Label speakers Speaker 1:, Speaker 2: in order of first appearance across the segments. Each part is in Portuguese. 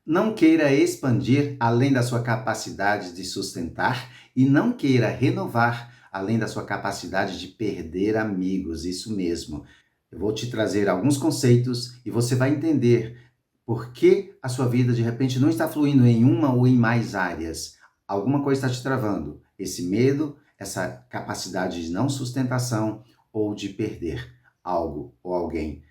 Speaker 1: Não queira expandir além da sua capacidade de sustentar e não queira renovar além da sua capacidade de perder amigos. Isso mesmo. Eu vou te trazer alguns conceitos e você vai entender por que a sua vida de repente não está fluindo em uma ou em mais áreas. Alguma coisa está te travando. Esse medo, essa capacidade de não sustentação ou de perder algo ou alguém.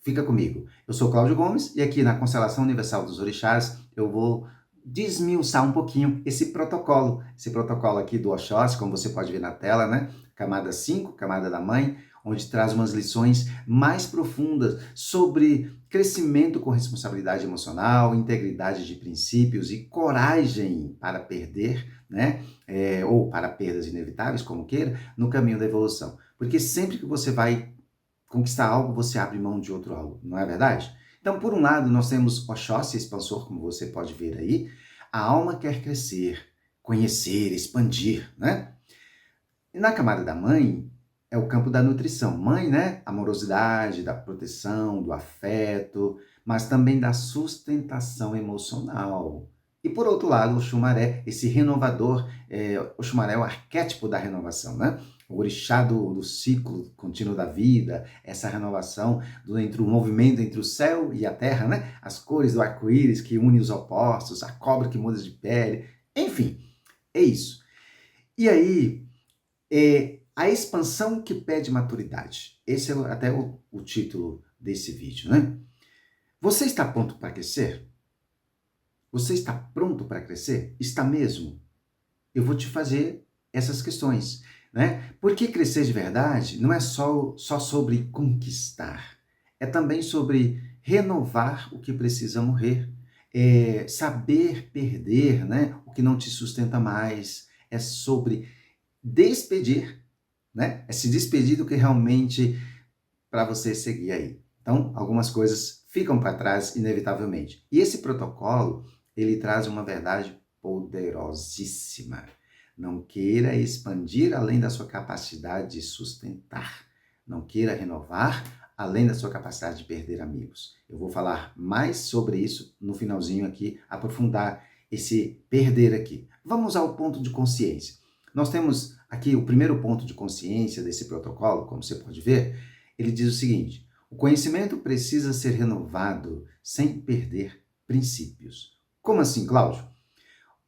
Speaker 1: Fica comigo. Eu sou Cláudio Gomes e aqui na Constelação Universal dos Orixás eu vou desmiuçar um pouquinho esse protocolo aqui do Oxóssi, como você pode ver na tela, né? Camada 5, camada da mãe, onde traz umas lições mais profundas sobre crescimento com responsabilidade emocional, integridade de princípios e coragem para perder, né? Ou para perdas inevitáveis, como queira, no caminho da evolução. Porque sempre que você vai conquistar algo, você abre mão de outro algo, não é verdade? Então, por um lado, nós temos Oxóssi expansor, como você pode ver aí. A alma quer crescer, conhecer, expandir, né? E na camada da mãe, é o campo da nutrição. Mãe, né? Amorosidade, da proteção, do afeto, mas também da sustentação emocional. E por outro lado, o Xumaré, esse renovador, o Xumaré é o arquétipo da renovação, né? O orixá do ciclo contínuo da vida, essa renovação entre o movimento entre o céu e a terra, né? As cores do arco-íris que unem os opostos, a cobra que muda de pele, enfim, é isso. E aí, a expansão que pede maturidade. Esse é até o título desse vídeo, né? Você está pronto para crescer? Você está pronto para crescer? Está mesmo? Eu vou te fazer essas questões, né? Porque crescer de verdade não é só sobre conquistar. É também sobre renovar o que precisa morrer. Saber perder, né? O que não te sustenta mais. É sobre despedir, né? É se despedir do que realmente para você seguir aí. Então, algumas coisas ficam para trás inevitavelmente. E esse protocolo, ele traz uma verdade poderosíssima. Não queira expandir além da sua capacidade de sustentar. Não queira renovar além da sua capacidade de perder amigos. Eu vou falar mais sobre isso no finalzinho aqui, aprofundar esse perder aqui. Vamos ao ponto de consciência. Nós temos aqui o primeiro ponto de consciência desse protocolo, como você pode ver. Ele diz o seguinte: o conhecimento precisa ser renovado sem perder princípios. Como assim, Cláudio?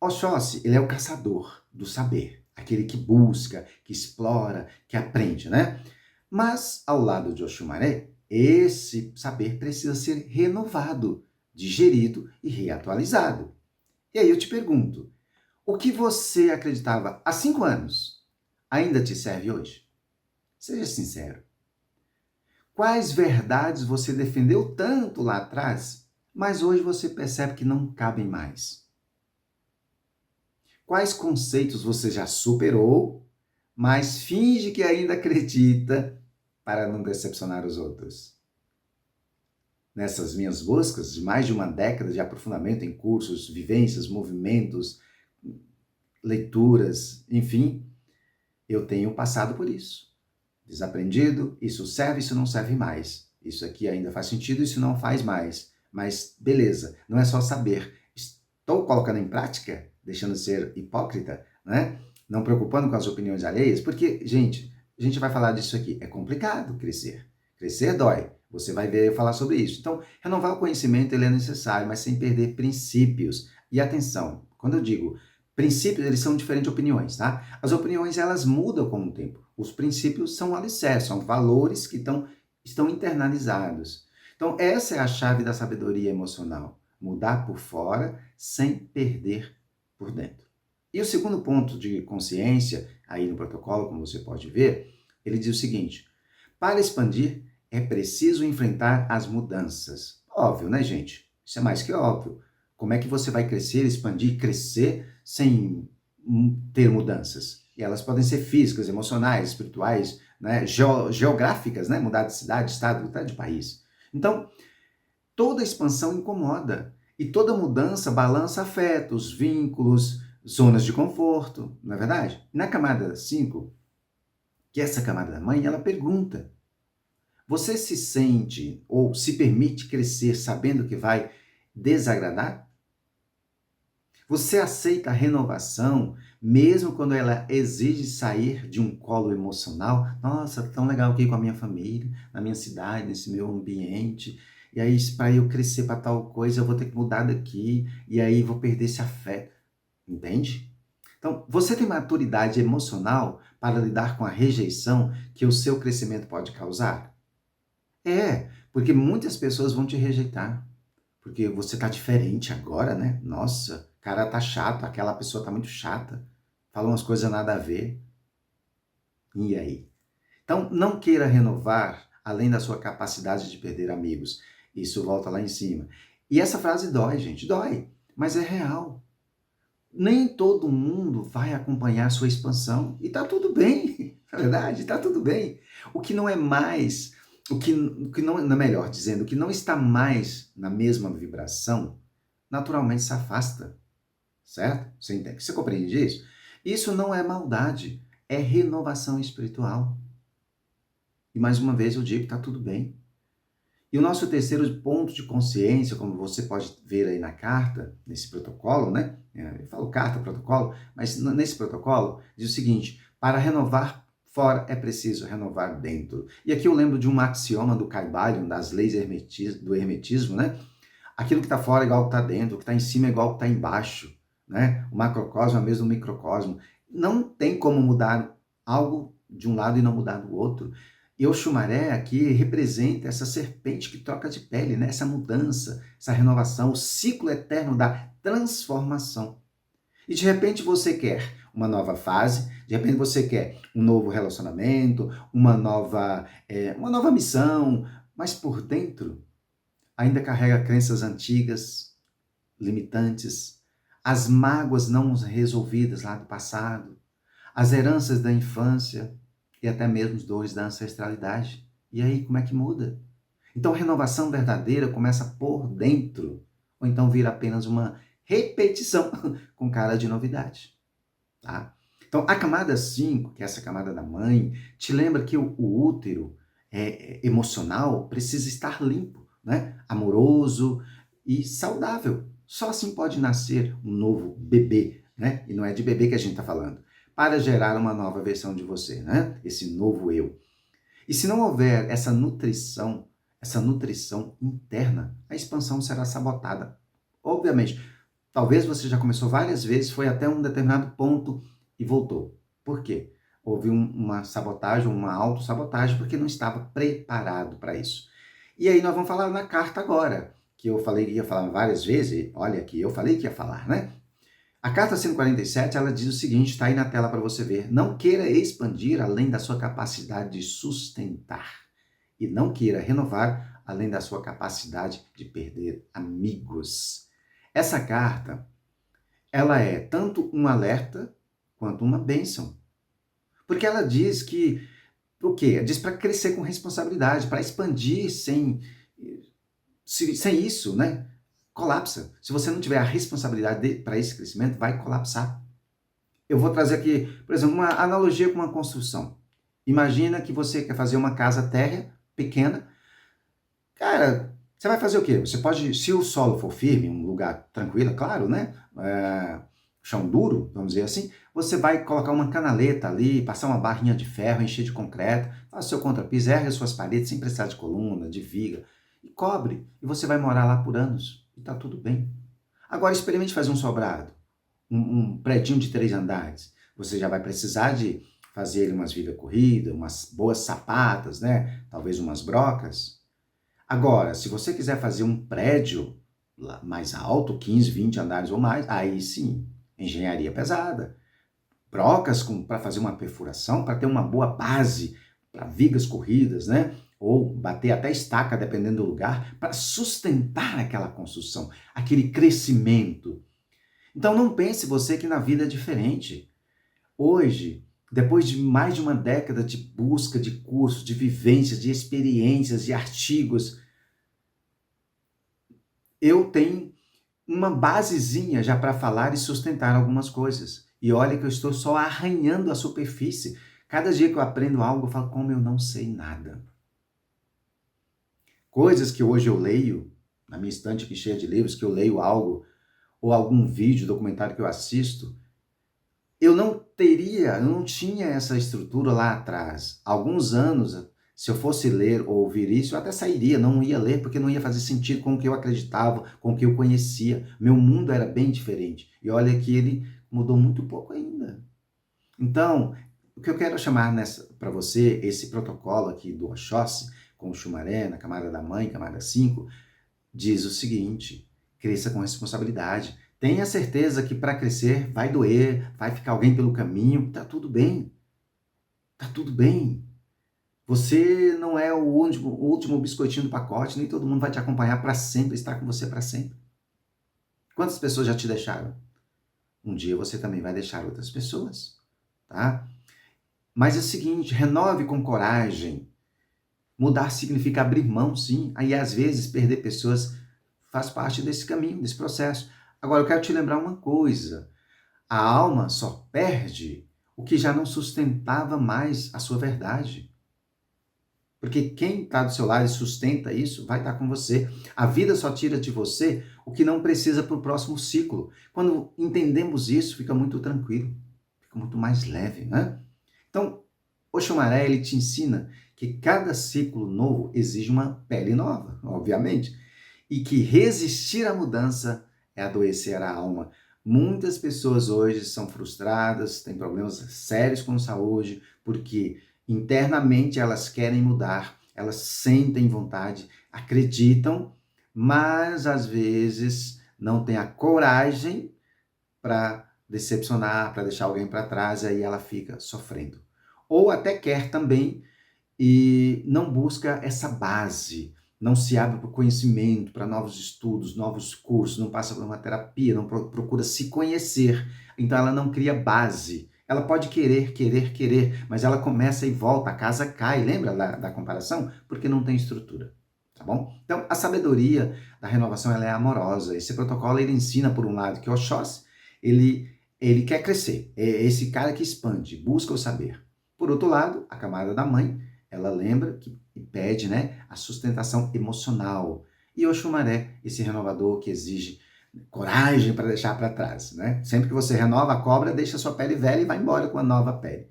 Speaker 1: Oxóssi, ele é o caçador do saber, aquele que busca, que explora, que aprende, né? Mas, ao lado de Oxumaré, esse saber precisa ser renovado, digerido e reatualizado. E aí eu te pergunto, o que você acreditava há 5 anos ainda te serve hoje? Seja sincero. Quais verdades você defendeu tanto lá atrás, mas hoje você percebe que não cabem mais? Quais conceitos você já superou, mas finge que ainda acredita para não decepcionar os outros? Nessas minhas buscas de mais de uma década de aprofundamento em cursos, vivências, movimentos, leituras, enfim, eu tenho passado por isso. Desaprendido, isso serve, isso não serve mais. Isso aqui ainda faz sentido, isso não faz mais. Mas beleza, não é só saber. Estou colocando em prática, deixando de ser hipócrita, né? Não preocupando com as opiniões alheias, porque, gente, a gente vai falar disso aqui. É complicado crescer. Crescer dói. Você vai ver eu falar sobre isso. Então, renovar o conhecimento ele é necessário, mas sem perder princípios. E atenção, quando eu digo princípios, eles são diferentes de opiniões, tá? As opiniões, elas mudam com o tempo. Os princípios são alicerces, são valores que estão internalizados. Então, essa é a chave da sabedoria emocional. Mudar por fora sem perder por dentro. E o segundo ponto de consciência, aí no protocolo, como você pode ver, ele diz o seguinte: para expandir, é preciso enfrentar as mudanças. Óbvio, né, gente? Isso é mais que óbvio. Como é que você vai crescer, expandir, crescer sem ter mudanças? E elas podem ser físicas, emocionais, espirituais, né, geográficas, né, mudar de cidade, estado, até de país. Então, toda expansão incomoda e toda mudança balança afetos, vínculos, zonas de conforto, não é verdade? Na camada 5, que é essa camada da mãe, ela pergunta: você se sente ou se permite crescer sabendo que vai desagradar? Você aceita a renovação, mesmo quando ela exige sair de um colo emocional? Nossa, tão legal aqui com a minha família, na minha cidade, nesse meu ambiente. E aí, para eu crescer para tal coisa, eu vou ter que mudar daqui. E aí, vou perder esse afeto. Entende? Então, você tem maturidade emocional para lidar com a rejeição que o seu crescimento pode causar? É, porque muitas pessoas vão te rejeitar. Porque você tá diferente agora, né? Nossa, o cara tá chato, aquela pessoa tá muito chata. Fala umas coisas nada a ver. E aí? Então, não queira renovar além da sua capacidade de perder amigos. Isso volta lá em cima. E essa frase dói, gente, dói, mas é real. Nem todo mundo vai acompanhar a sua expansão. E tá tudo bem, na verdade, tá tudo bem. O que não é mais, o que não, melhor dizendo, o que não está mais na mesma vibração, naturalmente se afasta, certo? Você entende? Você compreende isso? Isso não é maldade, é renovação espiritual. E mais uma vez eu digo, tá tudo bem. E o nosso terceiro ponto de consciência, como você pode ver aí na carta, nesse protocolo, né? Eu falo carta, protocolo, mas nesse protocolo diz o seguinte: para renovar fora é preciso renovar dentro. E aqui eu lembro de um axioma do Kybalion, das leis do hermetismo, né? Aquilo que está fora é igual ao que está dentro, o que está em cima é igual ao que está embaixo, né? O macrocosmo é o mesmo microcosmo. Não tem como mudar algo de um lado e não mudar do outro. E o Xumaré aqui representa essa serpente que troca de pele, né? Essa mudança, essa renovação, o ciclo eterno da transformação. E de repente você quer uma nova fase, de repente você quer um novo relacionamento, uma nova missão, mas por dentro ainda carrega crenças antigas, limitantes, as mágoas não resolvidas lá do passado, as heranças da infância e até mesmo os dores da ancestralidade. E aí, como é que muda? Então, renovação verdadeira começa por dentro, ou então vira apenas uma repetição com cara de novidade, tá? Então, a camada 5, que é essa camada da mãe, te lembra que o útero emocional precisa estar limpo, né? Amoroso e saudável. Só assim pode nascer um novo bebê, né? E não é de bebê que a gente está falando. Para gerar uma nova versão de você, né? Esse novo eu. E se não houver essa nutrição interna, a expansão será sabotada. Obviamente, talvez você já começou várias vezes, foi até um determinado ponto e voltou. Por quê? Houve uma sabotagem, uma autossabotagem, porque não estava preparado para isso. E aí nós vamos falar na carta agora, que eu falei que ia falar várias vezes, olha aqui, eu falei que ia falar, né? A carta 147, ela diz o seguinte, está aí na tela para você ver: não queira expandir além da sua capacidade de sustentar e não queira renovar além da sua capacidade de perder amigos. Essa carta, ela é tanto um alerta quanto uma bênção. Porque ela diz que, o quê? Diz para crescer com responsabilidade, para expandir sem isso, né? Colapsa. Se você não tiver a responsabilidade para esse crescimento, vai colapsar. Eu vou trazer aqui, por exemplo, uma analogia com uma construção. Imagina que você quer fazer uma casa térrea, pequena. Cara, você vai fazer o quê? Você pode, se o solo for firme, um lugar tranquilo, claro, né? Chão duro, vamos dizer assim, você vai colocar uma canaleta ali, passar uma barrinha de ferro, encher de concreto, faz o seu contrapiso, ergue as suas paredes sem precisar de coluna, de viga, e cobre. E você vai morar lá por anos. E tá tudo bem. Agora experimente fazer um sobrado, um predinho de 3 andares. Você já vai precisar de fazer umas vigas corridas, umas boas sapatas, né? Talvez umas brocas. Agora, se você quiser fazer um prédio mais alto, 15, 20 andares ou mais, aí sim, engenharia pesada. Brocas para fazer uma perfuração, para ter uma boa base, para vigas corridas, né? Ou bater até estaca, dependendo do lugar, para sustentar aquela construção, aquele crescimento. Então não pense você que na vida é diferente. Hoje, depois de mais de uma década de busca de cursos, de vivências, de experiências, de artigos, eu tenho uma basezinha já para falar e sustentar algumas coisas. E olha que eu estou só arranhando a superfície. Cada dia que eu aprendo algo, eu falo como eu não sei nada. Coisas que hoje eu leio, na minha estante aqui cheia de livros, que eu leio algo, ou algum vídeo, documentário que eu assisto, eu não tinha essa estrutura lá atrás. Há alguns anos, se eu fosse ler ou ouvir isso, eu até sairia, não ia ler, porque não ia fazer sentido com o que eu acreditava, com o que eu conhecia. Meu mundo era bem diferente. E olha que ele mudou muito pouco ainda. Então, o que eu quero chamar para você, esse protocolo aqui do Oxóssi, com o Xumaré, na camada da mãe, camada 5, diz o seguinte: cresça com responsabilidade. Tenha certeza que para crescer vai doer, vai ficar alguém pelo caminho, tá tudo bem. Tá tudo bem. Você não é o último biscoitinho do pacote, nem todo mundo vai te acompanhar para sempre, estar com você para sempre. Quantas pessoas já te deixaram? Um dia você também vai deixar outras pessoas, tá? Mas é o seguinte, renove com coragem. Mudar significa abrir mão, sim. Aí, às vezes, perder pessoas faz parte desse caminho, desse processo. Agora, eu quero te lembrar uma coisa. A alma só perde o que já não sustentava mais a sua verdade. Porque quem está do seu lado e sustenta isso, vai estar com você. A vida só tira de você o que não precisa para o próximo ciclo. Quando entendemos isso, fica muito tranquilo, fica muito mais leve, né? Então, o Xumaré, ele te ensina que cada ciclo novo exige uma pele nova, obviamente, e que resistir à mudança é adoecer a alma. Muitas pessoas hoje são frustradas, têm problemas sérios com saúde, porque internamente elas querem mudar, elas sentem vontade, acreditam, mas às vezes não têm a coragem para decepcionar, para deixar alguém para trás, e aí ela fica sofrendo. Ou até quer também e não busca essa base, não se abre para o conhecimento, para novos estudos, novos cursos, não passa por uma terapia, não procura se conhecer. Então ela não cria base. Ela pode querer, querer, querer, mas ela começa e volta, a casa cai. Lembra da comparação? Porque não tem estrutura. Tá bom? Então, a sabedoria da renovação ela é amorosa. Esse protocolo ele ensina, por um lado, que o Oxóssi, ele quer crescer. É esse cara que expande, busca o saber. Por outro lado, a camada da mãe, ela lembra e pede, né, a sustentação emocional. E o Xumaré, esse renovador que exige coragem para deixar para trás, né? Sempre que você renova a cobra, deixa a sua pele velha e vai embora com a nova pele.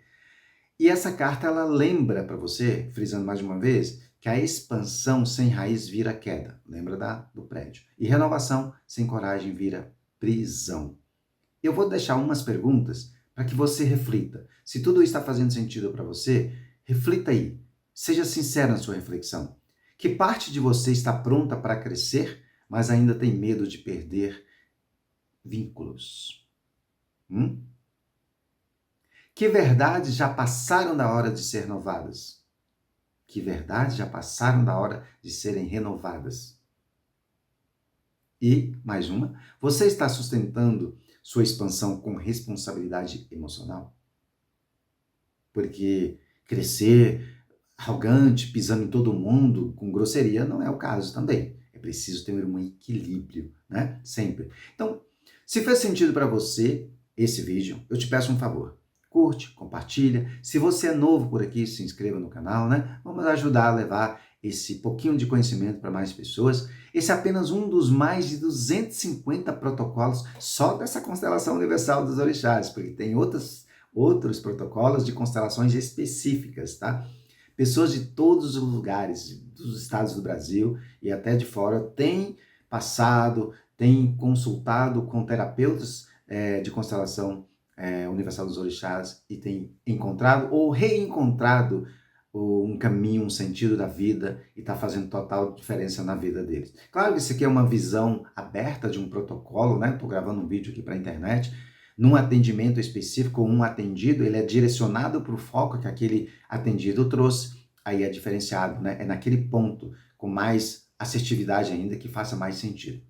Speaker 1: E essa carta ela lembra para você, frisando mais uma vez, que a expansão sem raiz vira queda. Lembra do prédio. E renovação sem coragem vira prisão. Eu vou deixar umas perguntas para que você reflita. Se tudo está fazendo sentido para você, reflita aí. Seja sincero na sua reflexão. Que parte de você está pronta para crescer, mas ainda tem medo de perder vínculos? Que verdades já passaram da hora de ser renovadas? Que verdades já passaram da hora de serem renovadas? E, mais uma, você está sustentando sua expansão com responsabilidade emocional? Porque crescer arrogante, pisando em todo mundo, com grosseria, não é o caso também. É preciso ter um equilíbrio, né? Sempre. Então, se fez sentido para você esse vídeo, eu te peço um favor. Curte, compartilha. Se você é novo por aqui, se inscreva no canal, né? Vamos ajudar a levar esse pouquinho de conhecimento para mais pessoas. Esse é apenas um dos mais de 250 protocolos só dessa constelação universal dos orixás, porque tem outros protocolos de constelações específicas, tá? Pessoas de todos os lugares, dos estados do Brasil e até de fora, têm passado, têm consultado com terapeutas de constelação universal dos orixás e têm encontrado ou reencontrado um caminho, um sentido da vida e está fazendo total diferença na vida deles. Claro que isso aqui é uma visão aberta de um protocolo, né? Estou gravando um vídeo aqui para a internet. Num atendimento específico, um atendido, ele é direcionado para o foco que aquele atendido trouxe, aí é diferenciado, né? É naquele ponto, com mais assertividade ainda, que faça mais sentido.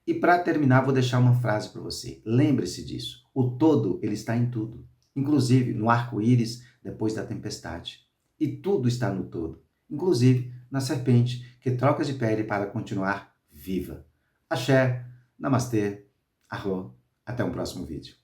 Speaker 1: E para terminar, vou deixar uma frase para você. Lembre-se disso. O todo, ele está em tudo. Inclusive no arco-íris depois da tempestade. E tudo está no todo. Inclusive na serpente, que troca de pele para continuar viva. Axé, namastê, arro, até um próximo vídeo.